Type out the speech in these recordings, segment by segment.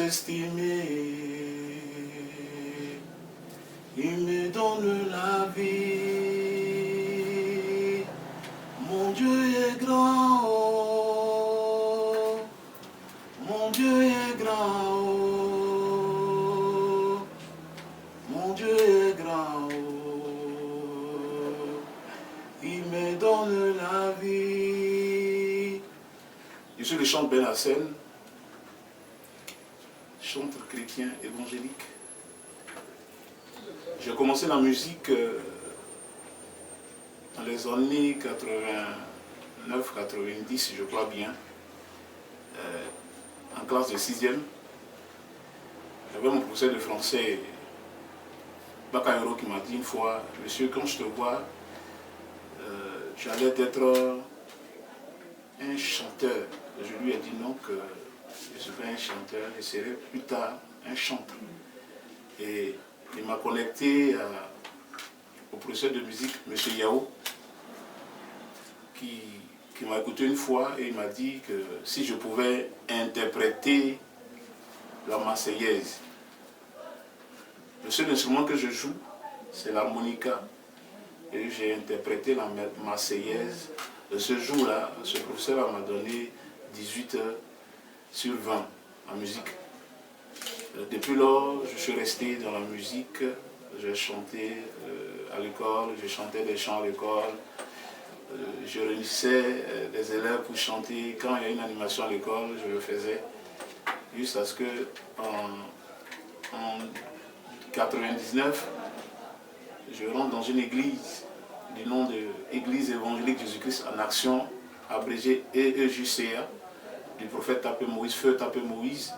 sous-estimé. Il me donne la vie. Mon Dieu est grand. Mon Dieu est grand. Mon Dieu est grand. Il me donne la vie. Je suis le chanteur Ben Hassen, chanteur chrétien évangélique. J'ai commencé la musique dans les années 89-90, je crois bien, en classe de 6e. J'avais mon professeur de français, Bakayoro, qui m'a dit une fois, monsieur, quand je te vois, tu allais être un chanteur. Je lui ai dit non, que je ne suis pas un chanteur, je serai plus tard un chanteur. Et il m'a connecté au professeur de musique, M. Yao, qui m'a écouté une fois et il m'a dit que si je pouvais interpréter la Marseillaise. Le seul instrument que je joue, c'est l'harmonica. Et j'ai interprété la Marseillaise. Ce jour-là, ce professeur m'a donné 18 heures sur 20 en musique. Depuis lors, je suis resté dans la musique. J'ai chanté à l'école, je chantais des chants à l'école. Je réunissais des élèves pour chanter. Quand il y a une animation à l'école, je le faisais. Jusqu'à ce que en 99, je rentre dans une église du nom de Église évangélique Jésus-Christ en action, abrégé EEJCA, du prophète Tapé Moïse, Feu Tapé Moïse.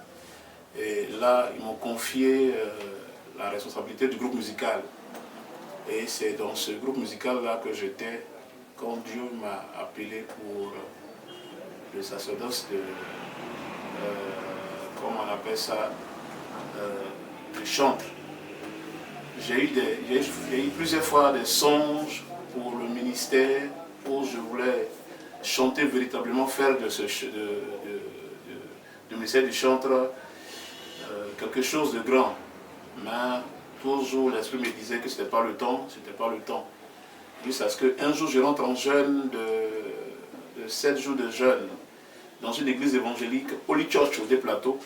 Et là, ils m'ont confié la responsabilité du groupe musical. Et c'est dans ce groupe musical-là que j'étais quand Dieu m'a appelé pour le sacerdoce de, comment on appelle ça, le chantre. J'ai eu plusieurs fois des songes pour le ministère où je voulais chanter véritablement, faire de du ministère du chantre quelque chose de grand. Mais toujours l'esprit me disait que ce n'était pas le temps, c'était pas le temps. Jusqu'à ce qu'un jour je rentre en jeûne de 7 jours de jeûne dans une église évangélique, Holy Church au Plateau,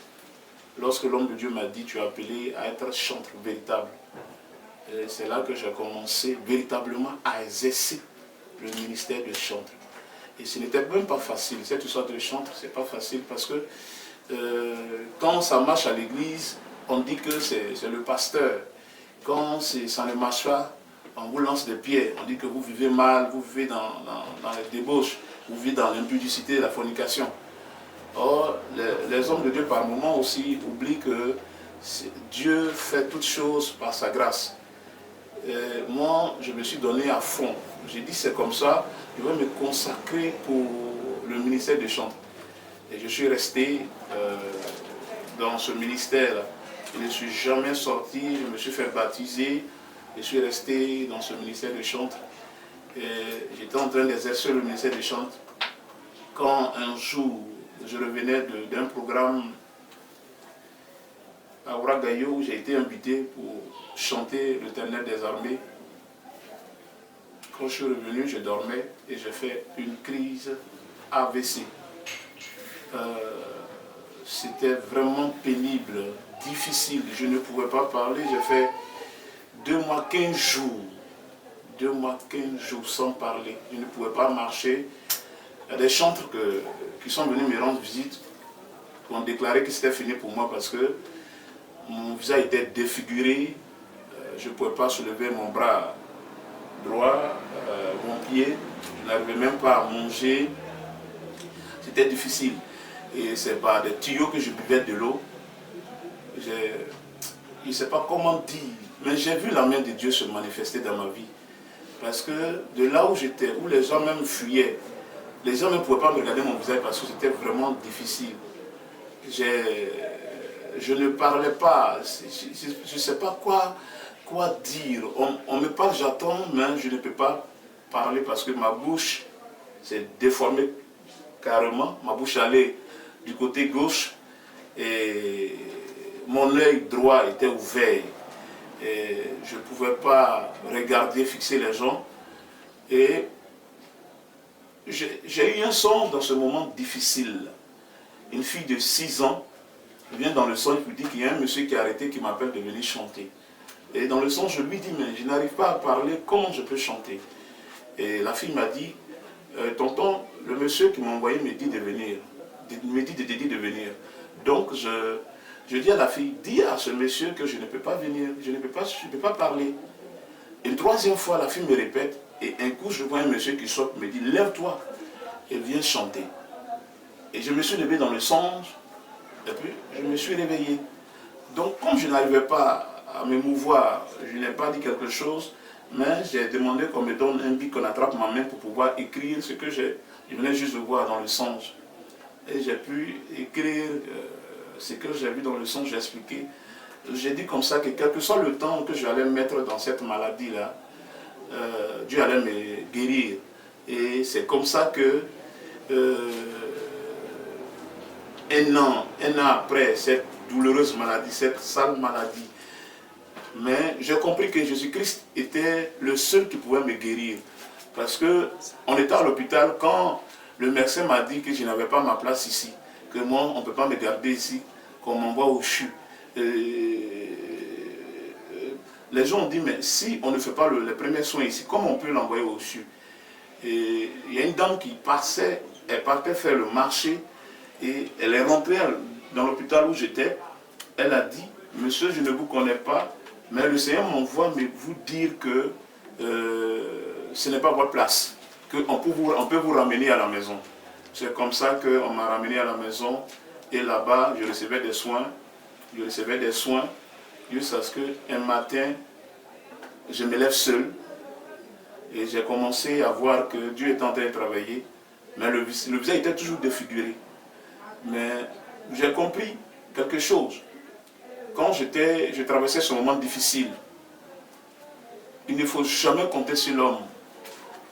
lorsque l'homme de Dieu m'a dit tu es appelé à être chantre véritable. C'est là que j'ai commencé véritablement à exercer le ministère de chantre. Et ce n'était même pas facile, cette histoire de chantre, c'est pas facile parce que quand ça marche à l'église, on dit que c'est le pasteur. Quand ça ne marche pas, on vous lance des pierres, on dit que vous vivez mal, vous vivez dans les débauches, vous vivez dans l'impudicité, la fornication. Or, les hommes de Dieu par moments aussi oublient que Dieu fait toutes choses par sa grâce. Moi, je me suis donné à fond. J'ai dit c'est comme ça, je vais me consacrer pour le ministère des chants. Et je suis resté dans ce ministère. Je ne suis jamais sorti, je me suis fait baptiser. Je suis resté dans ce ministère des chants. J'étais en train d'exercer le ministère des chants quand un jour, je revenais d'un programme à Ouagaïo où j'ai été invité pour chanter l'Éternel des armées. Quand je suis revenu, je dormais et j'ai fait une crise AVC. C'était vraiment pénible, difficile. Je ne pouvais pas parler. J'ai fait 2 mois, 15 jours. 2 mois, 15 jours sans parler. Je ne pouvais pas marcher. Il y a des chantres qui sont venus me rendre visite, qui ont déclaré que c'était fini pour moi parce que mon visage était défiguré. Je ne pouvais pas soulever mon bras droit, mon pied. Je n'arrivais même pas à manger. C'était difficile. Et c'est par des tuyaux que je buvais de l'eau. Je ne sais pas comment dire, mais j'ai vu la main de Dieu se manifester dans ma vie. Parce que de là où j'étais, où les gens même fuyaient, les gens ne pouvaient pas me regarder mon visage parce que c'était vraiment difficile. Je ne parlais pas, je ne sais pas quoi dire. On me parle, j'attends, mais je ne peux pas parler parce que ma bouche s'est déformée carrément. Ma bouche allait du côté gauche et mon œil droit était ouvert. Et je ne pouvais pas regarder, fixer les gens. Et j'ai eu un songe dans ce moment difficile. Une fille de 6 ans vient dans le songe, je lui dis qu'il y a un monsieur qui est arrêté, qui m'appelle de venir chanter. Et dans le songe, je lui dis, mais je n'arrive pas à parler, comment je peux chanter? Et la fille m'a dit, tonton, le monsieur qui m'a envoyé me dit de venir, me dit de venir. Donc je dis à la fille, dis à ce monsieur que je ne peux pas venir, je ne peux pas parler. Une troisième fois, la fille me répète, et un coup, je vois un monsieur qui saute, me dit, lève-toi, et viens chanter. Et je me suis levé dans le songe, et puis je me suis réveillé. Donc, comme je n'arrivais pas à me mouvoir, je n'ai pas dit quelque chose, mais j'ai demandé qu'on me donne un bic, qu'on attrape ma main pour pouvoir écrire ce que je venais juste de voir dans le songe. Et j'ai pu écrire ce que j'ai vu dans le songe, j'ai expliqué. J'ai dit comme ça que quel que soit le temps que j'allais mettre dans cette maladie-là, Dieu allait me guérir. Et c'est comme ça que un an après cette douloureuse maladie, cette sale maladie, mais j'ai compris que Jésus-Christ était le seul qui pouvait me guérir. Parce qu'on était à l'hôpital quand le médecin m'a dit que je n'avais pas ma place ici, que moi, on ne peut pas me garder ici, qu'on m'envoie au CHU. Les gens ont dit, mais si on ne fait pas les premiers soins ici, comment on peut l'envoyer au CHU? Et il y a une dame qui passait, elle partait faire le marché, et elle est rentrée dans l'hôpital où j'étais. Elle a dit, monsieur, je ne vous connais pas, mais le Seigneur m'envoie vous dire que ce n'est pas votre place, qu'on peut vous ramener à la maison. C'est comme ça qu'on m'a ramené à la maison, et là-bas, je recevais des soins, jusqu'à ce qu'un matin, je me lève seul, et j'ai commencé à voir que Dieu était en train de travailler, mais le visage était toujours défiguré. Mais j'ai compris quelque chose. Quand je traversais ce moment difficile, il ne faut jamais compter sur l'homme.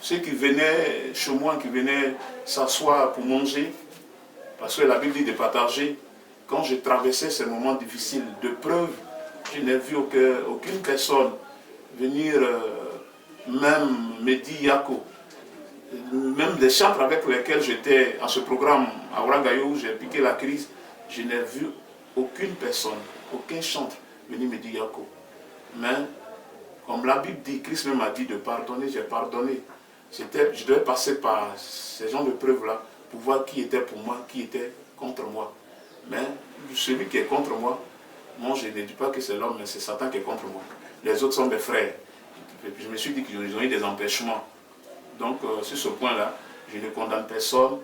Ceux qui venaient chez moi, qui venaient s'asseoir pour manger, parce que la Bible dit de partager, quand je traversais ces moments difficiles de preuve, je n'ai vu aucune personne venir, même Mehdi Yako, même des chantres avec lesquels j'étais à ce programme à Ouagaïo où j'ai piqué la crise, je n'ai vu aucune personne, aucun chantre venir me dire Yako. Mais comme la Bible dit, Christ même a dit de pardonner, j'ai pardonné. Je devais passer par ces genres de preuves-là pour voir qui était pour moi, qui était contre moi. Mais celui qui est contre moi, moi je ne dis pas que c'est l'homme, mais c'est Satan qui est contre moi. Les autres sont mes frères. Et puis je me suis dit qu'ils ont eu des empêchements. Donc, sur ce point-là, je ne condamne personne.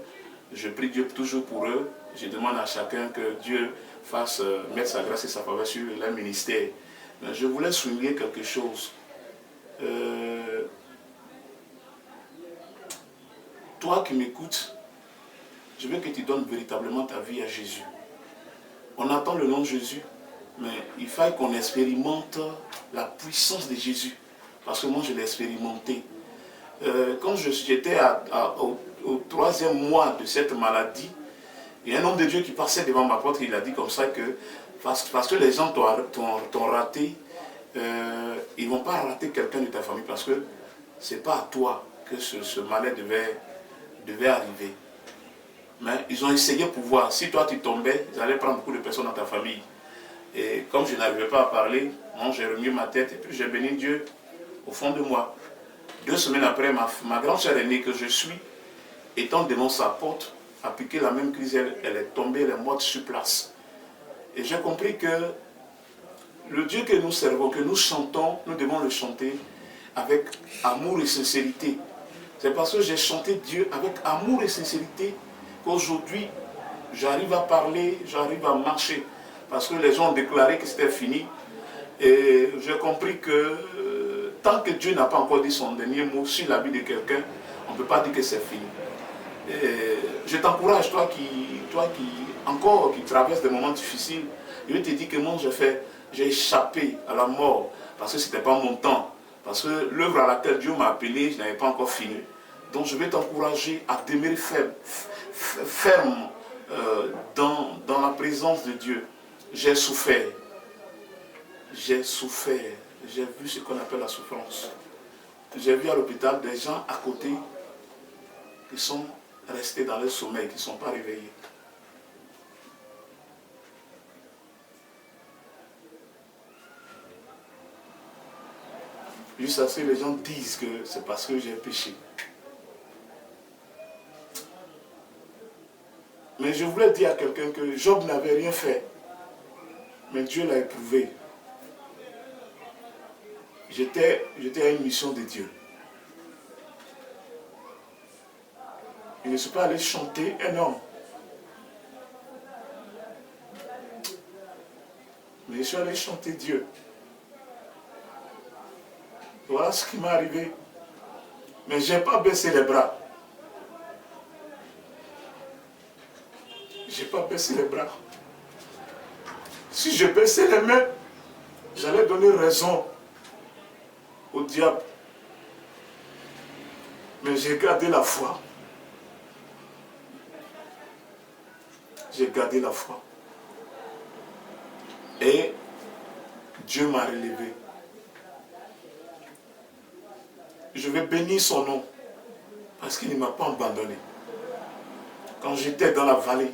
Je prie Dieu toujours pour eux. Je demande à chacun que Dieu fasse mettre sa grâce et sa faveur sur leur ministère. Mais je voulais souligner quelque chose. Toi qui m'écoutes, je veux que tu donnes véritablement ta vie à Jésus. On entend le nom de Jésus, mais il faut qu'on expérimente la puissance de Jésus. Parce que moi, je l'ai expérimenté. Quand j'étais au 3e mois de cette maladie, il y a un homme de Dieu qui passait devant ma porte, il a dit comme ça que parce que les gens t'ont raté, ils ne vont pas rater quelqu'un de ta famille parce que ce n'est pas à toi que ce malheur devait arriver. Mais ils ont essayé pour voir, si toi tu tombais, ils allaient prendre beaucoup de personnes dans ta famille. Et comme je n'arrivais pas à parler, j'ai remis ma tête et puis j'ai béni Dieu au fond de moi. 2 semaines après, ma grande sœur aînée que je suis, étant devant sa porte, a piqué la même crise, elle est tombée, elle est morte sur place. Et j'ai compris que le Dieu que nous servons, que nous chantons, nous devons le chanter avec amour et sincérité. C'est parce que j'ai chanté Dieu avec amour et sincérité qu'aujourd'hui, j'arrive à parler, j'arrive à marcher. Parce que les gens ont déclaré que c'était fini. Et j'ai compris que tant que Dieu n'a pas encore dit son dernier mot sur la vie de quelqu'un, on ne peut pas dire que c'est fini. Et je t'encourage, toi qui traverses des moments difficiles, je te dis que moi j'ai échappé à la mort parce que ce n'était pas mon temps. Parce que l'œuvre à laquelle Dieu m'a appelé, je n'avais pas encore fini. Donc je vais t'encourager à demeurer ferme dans la présence de Dieu. J'ai souffert. J'ai souffert. J'ai vu ce qu'on appelle la souffrance. J'ai vu à l'hôpital des gens à côté qui sont restés dans le sommeil, qui ne sont pas réveillés. Juste à ce que les gens disent que c'est parce que j'ai péché. Mais je voulais dire à quelqu'un que Job n'avait rien fait. Mais Dieu l'a éprouvé. J'étais à une mission de Dieu. Je ne suis pas allé chanter un homme. Mais je suis allé chanter Dieu. Voilà ce qui m'est arrivé. Mais je n'ai pas baissé les bras. Je n'ai pas baissé les bras. Si je baissais les mains, j'allais donner raison au diable. Mais j'ai gardé la foi. J'ai gardé la foi. Et Dieu m'a relevé. Je vais bénir son nom parce qu'il ne m'a pas abandonné. Quand j'étais dans la vallée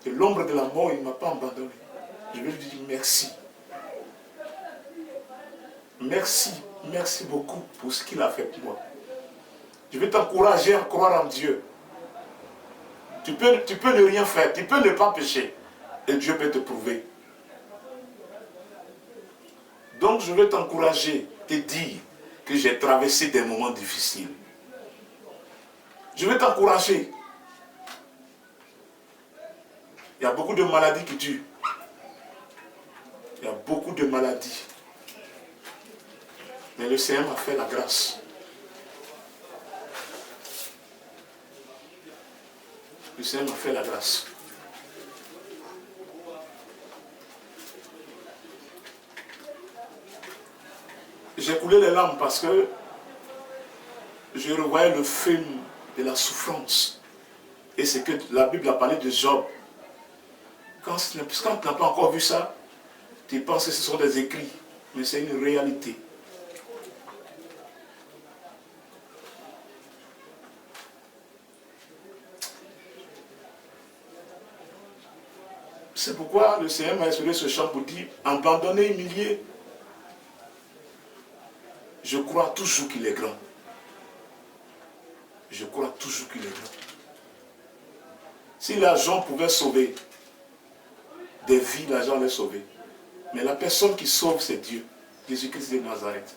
de l'ombre de la mort, il ne m'a pas abandonné. Je vais lui dire merci. Merci, merci beaucoup pour ce qu'il a fait pour moi. Je vais t'encourager à croire en Dieu. Tu peux ne rien faire, tu peux ne pas pécher. Et Dieu peut te prouver. Donc je vais t'encourager, te dire que j'ai traversé des moments difficiles. Je vais t'encourager. Il y a beaucoup de maladies qui tuent. Il y a beaucoup de maladies. Mais le Seigneur m'a fait la grâce. Le Seigneur m'a fait la grâce. J'ai coulé les larmes parce que je revoyais le film de la souffrance. Et c'est que la Bible a parlé de Job. Quand tu n'as pas encore vu ça, tu penses que ce sont des écrits. Mais c'est une réalité. C'est pourquoi le Seigneur m'a inspiré ce chant pour dire, abandonné, humilié, je crois toujours qu'il est grand. Je crois toujours qu'il est grand. Si l'argent pouvait sauver des vies, l'argent les sauver. Mais la personne qui sauve, c'est Dieu, Jésus-Christ de Nazareth.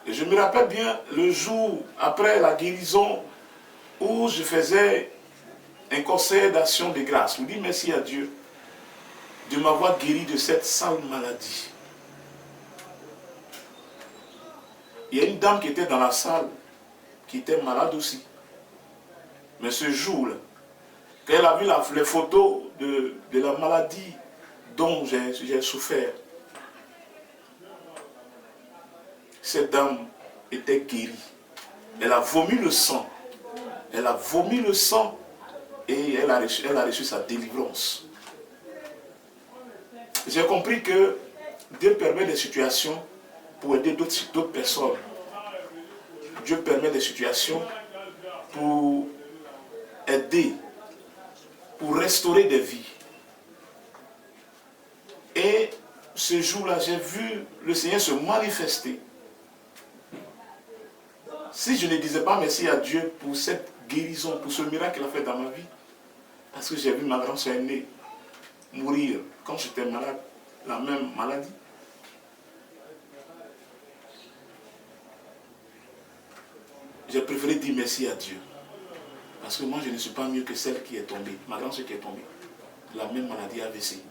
Et je me rappelle bien le jour après la guérison où je faisais un conseil d'action de grâce. Je dis merci à Dieu de m'avoir guéri de cette sale maladie. Il y a une dame qui était dans la salle, qui était malade aussi. Mais ce jour-là, quand elle a vu les photos de la maladie dont j'ai souffert, cette dame était guérie. Elle a vomi le sang. Elle a vomi le sang et elle a reçu sa délivrance. J'ai compris que Dieu permet des situations pour aider d'autres personnes. Dieu permet des situations pour aider, pour restaurer des vies. Et ce jour-là, j'ai vu le Seigneur se manifester. Si je ne disais pas merci à Dieu pour cette guérison, pour ce miracle qu'il a fait dans ma vie, parce que j'ai vu ma grand-soeur aînée mourir quand j'étais malade, la même maladie. J'ai préféré dire merci à Dieu. Parce que moi, je ne suis pas mieux que celle qui est tombée. Ma grand-soeur qui est tombée. La même maladie AVC.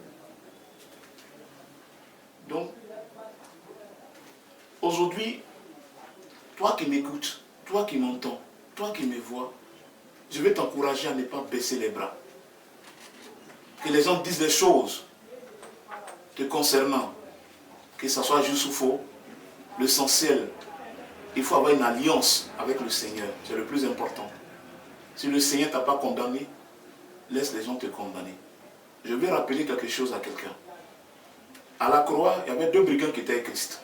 Donc, aujourd'hui, toi qui m'écoutes, toi qui m'entends, toi qui me vois, je vais t'encourager à ne pas baisser les bras. Que les gens disent des choses te concernant, que ce soit juste ou faux, l'essentiel, il faut avoir une alliance avec le Seigneur. C'est le plus important. Si le Seigneur ne t'a pas condamné, laisse les gens te condamner. Je vais rappeler quelque chose à quelqu'un. À la croix, il y avait deux brigands qui étaient avec Christ.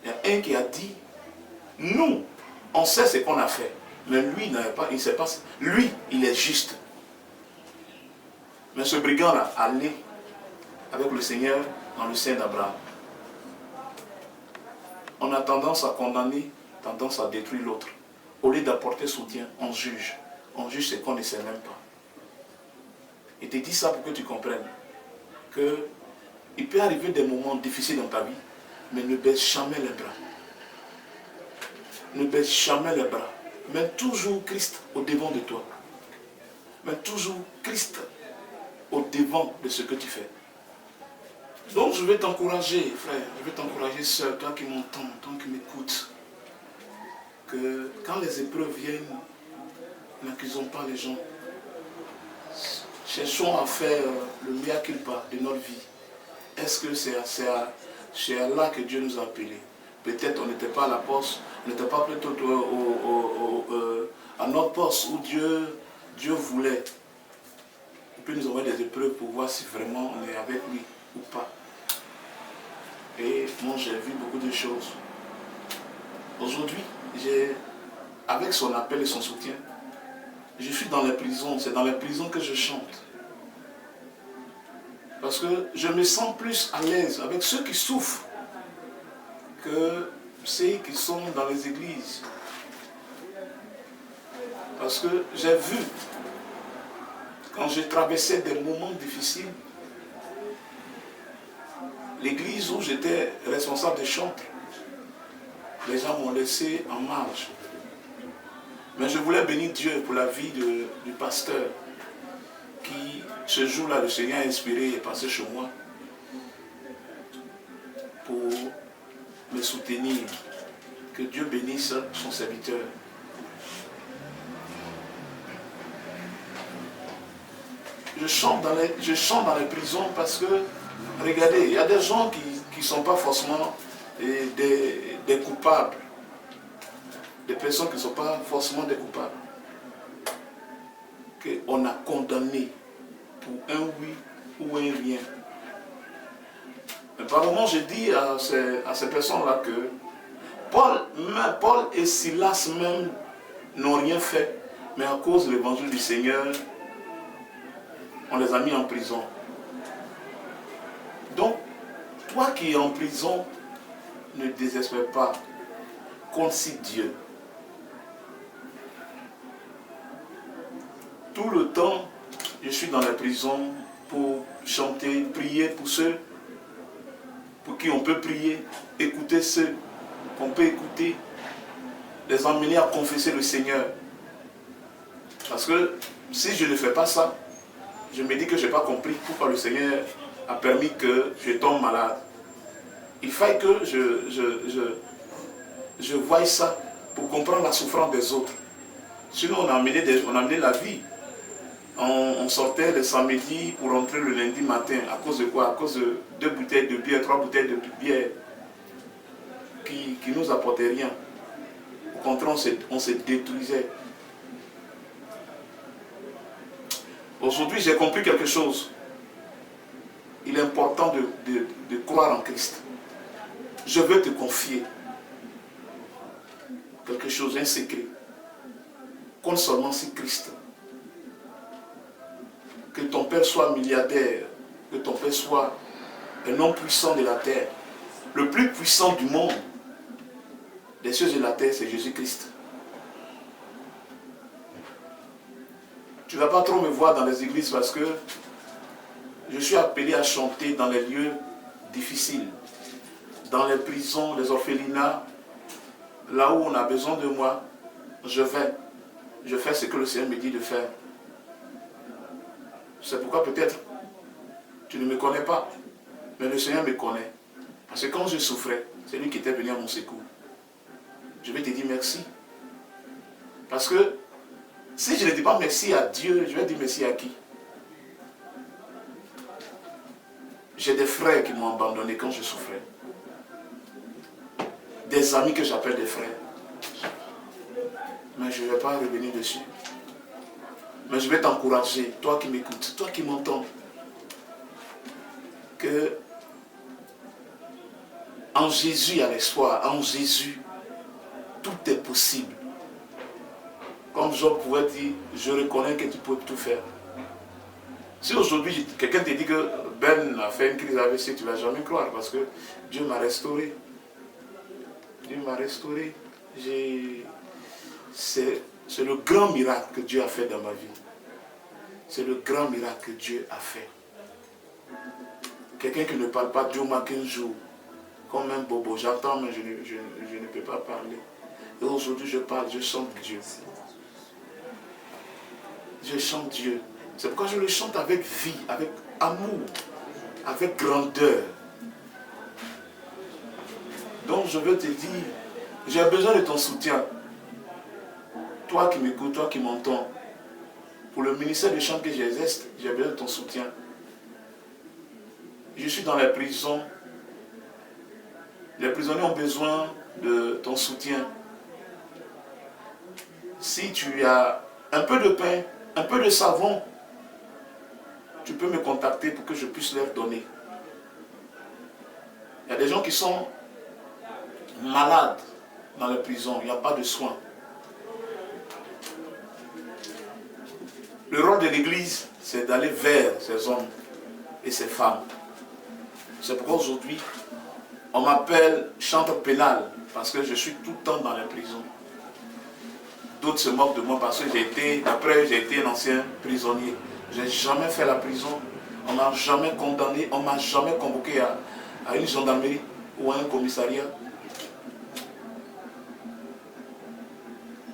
Il y a un qui a dit, nous, on sait ce qu'on a fait. Mais lui, il ne sait pas. Lui, il est juste. Mais ce brigand-là allait avec le Seigneur dans le sein d'Abraham. On a tendance à condamner, tendance à détruire l'autre. Au lieu d'apporter soutien, on juge. On juge ce qu'on ne sait même pas. Et te dis ça pour que tu comprennes qu'il peut arriver des moments difficiles dans ta vie, mais ne baisse jamais les bras. Ne baisse jamais les bras. Mets toujours Christ au devant de toi. Mets toujours Christ au devant de ce que tu fais. Donc je vais t'encourager, frère, je vais t'encourager, sœur, toi qui m'entends, toi qui m'écoutes, que quand les épreuves viennent, n'accusons pas les gens. Cherchons à faire le mea culpa de notre vie. Est-ce que c'est à là que Dieu nous a appelés? Peut-être on n'était pas à la poste, on n'était pas plutôt à notre poste où Dieu voulait. Il peut nous envoyer des épreuves pour voir si vraiment on est avec lui ou pas. Et moi j'ai vu beaucoup de choses. Aujourd'hui, avec son appel et son soutien, je suis dans les prisons, c'est dans les prisons que je chante. Parce que je me sens plus à l'aise avec ceux qui souffrent que ceux qui sont dans les églises. Parce que j'ai vu, quand j'ai traversé des moments difficiles, l'église où j'étais responsable de chantre, les gens m'ont laissé en marge. Mais je voulais bénir Dieu pour la vie du pasteur qui, ce jour-là, le Seigneur a inspiré et est passé chez moi pour me soutenir. Que Dieu bénisse son serviteur. Je chante dans les prisons parce que, regardez, il y a des gens qui ne sont pas forcément des coupables. Des personnes qui ne sont pas forcément des coupables. Qu'on a condamné pour un oui ou un rien. Mais par moment, je dis à ces personnes-là que Paul et Silas même n'ont rien fait, mais à cause de l'évangile du Seigneur, on les a mis en prison. Donc, toi qui es en prison, ne désespère pas. Compte sur Dieu. Tout le temps, je suis dans la prison pour chanter, prier pour ceux pour qui on peut prier, écouter ceux qu'on peut écouter, les emmener à confesser le Seigneur. Parce que si je ne fais pas ça, je me dis que je n'ai pas compris pourquoi le Seigneur a permis que je tombe malade. Il fallait que je voie ça pour comprendre la souffrance des autres. Sinon, on a amené la vie. On sortait le samedi pour rentrer le lundi matin. À cause de quoi? À cause de 2 bouteilles de bière, 3 bouteilles de bière qui ne nous apportaient rien. Au contraire, on se détruisait. Aujourd'hui, j'ai compris quelque chose. Il est important de croire en Christ. Je veux te confier quelque chose, un secret. Compte seulement sur Christ. Que ton père soit milliardaire, que ton père soit un homme puissant de la terre, le plus puissant du monde, des cieux et de la terre, c'est Jésus-Christ. Tu ne vas pas trop me voir dans les églises parce que je suis appelé à chanter dans les lieux difficiles, dans les prisons, les orphelinats, là où on a besoin de moi, je fais ce que le Seigneur me dit de faire. C'est pourquoi peut-être tu ne me connais pas, mais le Seigneur me connaît. Parce que quand je souffrais, c'est lui qui était venu à mon secours. Je vais te dire merci. Parce que si je ne dis pas merci à Dieu, je vais dire merci à qui? J'ai des frères qui m'ont abandonné quand je souffrais. Des amis que j'appelle des frères. Mais je ne vais pas revenir dessus. Mais je vais t'encourager, toi qui m'écoutes, toi qui m'entends. que en Jésus il y a l'espoir, en Jésus tout est possible. Comme Job pouvait dire, je reconnais que tu peux tout faire. Si aujourd'hui quelqu'un te dit que Ben a fait une crise AVC, tu ne vas jamais croire parce que Dieu m'a restauré. Dieu m'a restauré. C'est le grand miracle que Dieu a fait dans ma vie. C'est le grand miracle que Dieu a fait. Quelqu'un qui ne parle pas Dieu m'a 15 jours, comme un bobo, j'entends mais je ne peux pas parler. Et aujourd'hui je parle, je chante Dieu. Je chante Dieu. C'est pourquoi je le chante avec vie, avec amour, avec grandeur. Donc je veux te dire, j'ai besoin de ton soutien. Toi qui m'écoutes, toi qui m'entends, pour le ministère de chant que j'exerce, j'ai besoin de ton soutien. Je suis dans les prisons. Les prisonniers ont besoin de ton soutien. Si tu as un peu de pain, un peu de savon, tu peux me contacter pour que je puisse leur donner. Il y a des gens qui sont malades dans les prisons, il n'y a pas de soins. Le rôle de l'Église, c'est d'aller vers ces hommes et ces femmes. C'est pourquoi aujourd'hui, on m'appelle chanteur pénal, parce que je suis tout le temps dans les prisons. D'autres se moquent de moi parce que j'ai été un ancien prisonnier. Je n'ai jamais fait la prison, on ne m'a jamais condamné, on ne m'a jamais convoqué à une gendarmerie ou à un commissariat.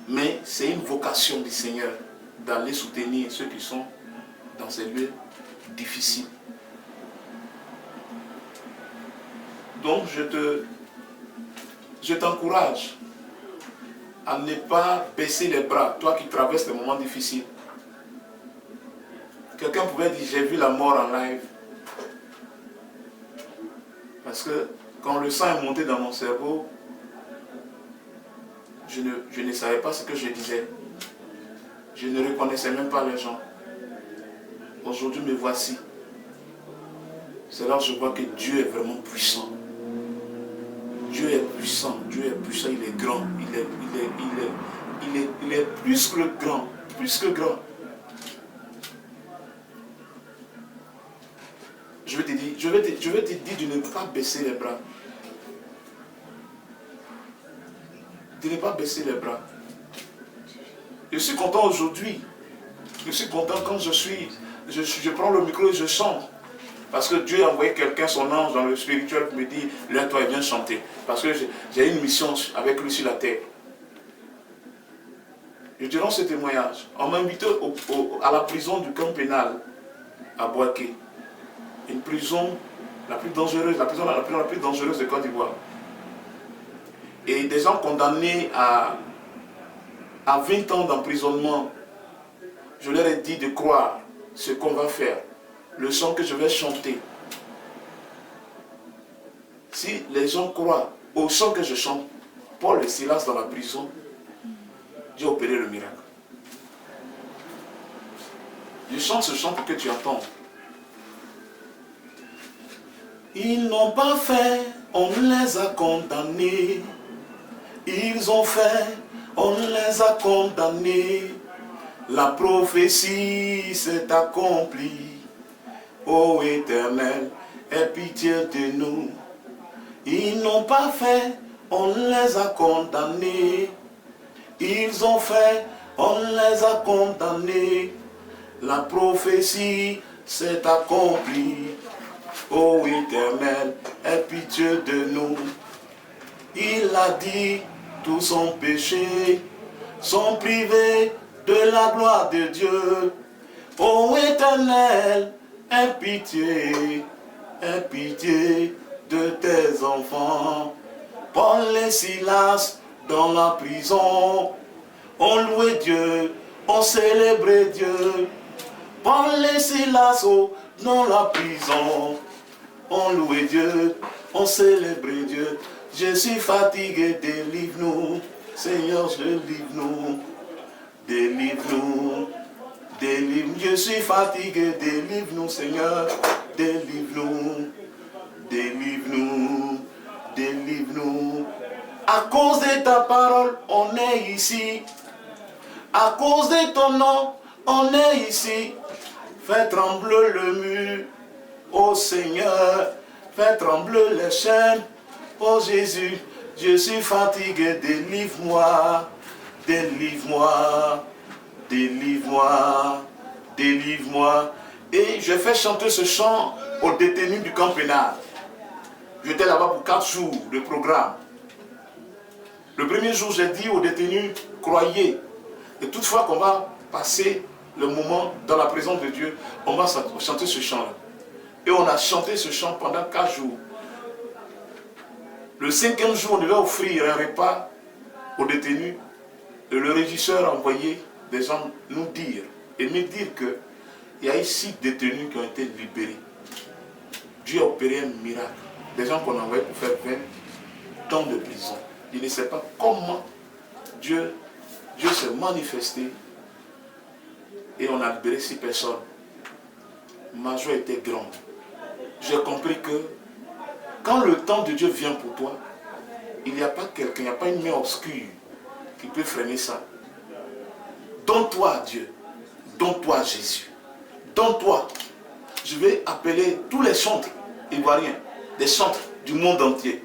Mais c'est une vocation du Seigneur d'aller soutenir ceux qui sont dans ces lieux difficiles. Donc je t'encourage à ne pas baisser les bras, toi qui traverses des moments difficiles. Quelqu'un pouvait dire, j'ai vu la mort en live. Parce que quand le sang est monté dans mon cerveau, je ne savais pas ce que je disais. Je ne reconnaissais même pas les gens. Aujourd'hui, me voici. C'est là que je vois que Dieu est vraiment puissant. Dieu est puissant, Dieu est puissant, il est grand, il est plus que grand, plus que grand. Je vais te dire de ne pas baisser les bras. De ne pas baisser les bras. Je suis content aujourd'hui. Je suis content quand je prends le micro et je chante. Parce que Dieu a envoyé quelqu'un, son ange dans le spirituel, qui me dit, lève-toi et viens chanter. Parce que j'ai une mission avec lui sur la terre. Je te rends ce témoignage. On m'a invité à la prison du camp pénal à Boaké. Une prison la plus dangereuse, la prison la plus dangereuse de Côte d'Ivoire. Et des gens condamnés à 20 ans d'emprisonnement, je leur ai dit de croire ce qu'on va faire. Le chant que je vais chanter. Si les gens croient au chant que je chante, Paul et Silas dans la prison, Dieu a opéré le miracle. Je chante ce chant pour que tu entends. Ils n'ont pas fait, on les a condamnés. Ils ont fait, on les a condamnés. La prophétie s'est accomplie. Ô Éternel, aie pitié de nous. Ils n'ont pas fait, on les a condamnés. Ils ont fait, on les a condamnés. La prophétie s'est accomplie. Ô Éternel, aie pitié de nous. Il a dit, tous sont péchés, sont privés de la gloire de Dieu. Ô Éternel, aie pitié de tes enfants. Paul et Silas dans la prison, on louait Dieu, on célébrait Dieu. Paul et Silas dans la prison, on louait Dieu, on célébrait Dieu. Je suis fatigué, délivre-nous, Seigneur, délivre-nous, délivre-nous. Délivre, je suis fatigué, délivre-nous Seigneur, délivre-nous. délivre-nous, délivre-nous. À cause de ta parole, on est ici. À cause de ton nom, on est ici. Fais trembler le mur, ô Seigneur. Fais trembler les chaînes, ô Jésus. Je suis fatigué, délivre-moi, délivre-moi, délivre-moi, délivre-moi. Et je fais chanter ce chant aux détenus du camp pénal. J'étais là-bas pour 4 jours de programme. Le premier jour, j'ai dit aux détenus, croyez. Et toutefois qu'on va passer le moment dans la présence de Dieu, on va chanter ce chant-là. Et on a chanté ce chant pendant 4 jours. Le 5e jour, on devait offrir un repas aux détenus. Et le régisseur a envoyé des gens nous dire, et me dire qu'il y a eu 6 détenus qui ont été libérés. Dieu a opéré un miracle. Des gens qu'on envoyait pour faire 20 ans de prison. Je ne sais pas comment Dieu s'est manifesté et on a libéré 6 personnes. Ma joie était grande. J'ai compris que quand le temps de Dieu vient pour toi, il n'y a pas quelqu'un, il n'y a pas une main obscure qui peut freiner ça. Donne-toi à Dieu. Donne-toi à Jésus. Donne-toi. Je vais appeler tous les chantres ivoiriens, des chantres du monde entier,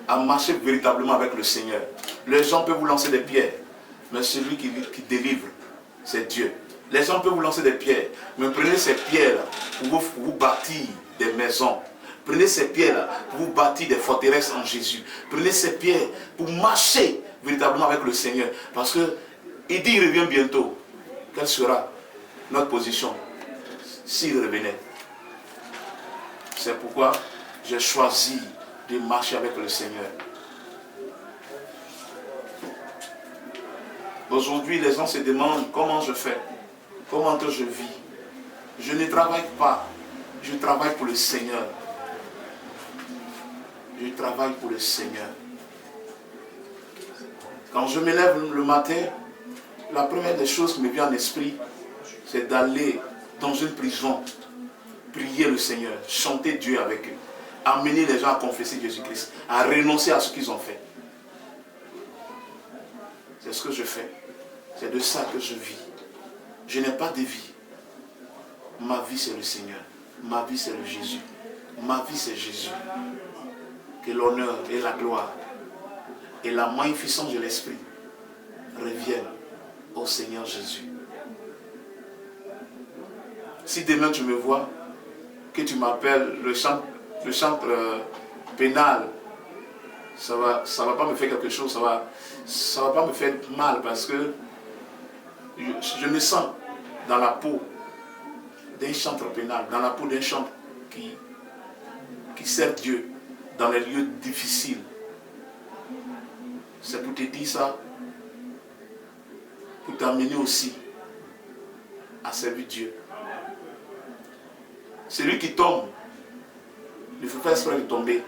à marcher véritablement avec le Seigneur. Les gens peuvent vous lancer des pierres, mais celui qui délivre, c'est Dieu. Les gens peuvent vous lancer des pierres, mais prenez ces pierres pour vous bâtir des maisons. Prenez ces pierres pour vous bâtir des forteresses en Jésus. Prenez ces pierres pour marcher véritablement avec le Seigneur. Parce que il dit qu'il revient bientôt. Quelle sera notre position s'il revenait? C'est pourquoi j'ai choisi de marcher avec le Seigneur. Aujourd'hui, les gens se demandent comment je fais, comment que je vis. Je ne travaille pas, je travaille pour le Seigneur. Je travaille pour le Seigneur. Quand je me lève le matin, la première des choses qui me vient en esprit, c'est d'aller dans une prison, prier le Seigneur, chanter Dieu avec eux, amener les gens à confesser Jésus-Christ, à renoncer à ce qu'ils ont fait. C'est ce que je fais. C'est de ça que je vis. Je n'ai pas de vie. Ma vie, c'est le Seigneur. Ma vie, c'est le Jésus. Ma vie, c'est Jésus. Que l'honneur et la gloire et la magnificence de l'Esprit reviennent au Seigneur Jésus. Si demain tu me vois, que tu m'appelles le centre pénal, ça va pas me faire quelque chose, ça va pas me faire mal parce que je me sens dans la peau d'un chantre pénal, dans la peau d'un chantre qui sert Dieu dans les lieux difficiles. C'est pour te dire ça, pour t'amener aussi à servir Dieu. Celui qui tombe, il faut faire exprès de tomber.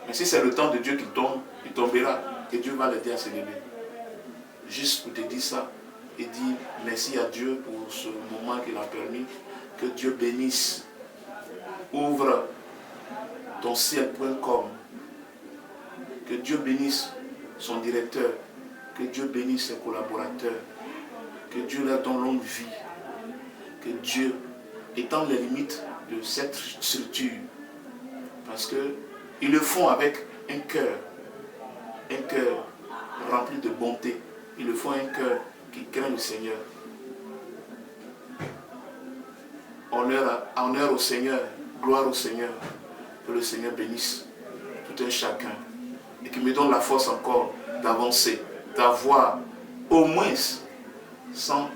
Mais si c'est le temps de Dieu qui tombe, il tombera et Dieu va l'aider à se lever. Juste pour te dire ça et dire merci à Dieu pour ce moment qu'il a permis. Que Dieu bénisse. Ouvre ton ciel.com. Que Dieu bénisse son directeur. Que Dieu bénisse ses collaborateurs. Que Dieu leur donne longue vie. Que Dieu étende les limites de cette structure. Parce qu'ils le font avec un cœur rempli de bonté. Ils le font un cœur qui craint le Seigneur. Honneur au Seigneur, gloire au Seigneur. Que le Seigneur bénisse tout un chacun et qu'il me donne la force encore d'avancer, d'avoir au moins 100 ans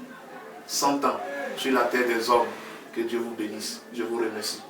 sur la terre des hommes. Que Dieu vous bénisse. Je vous remercie.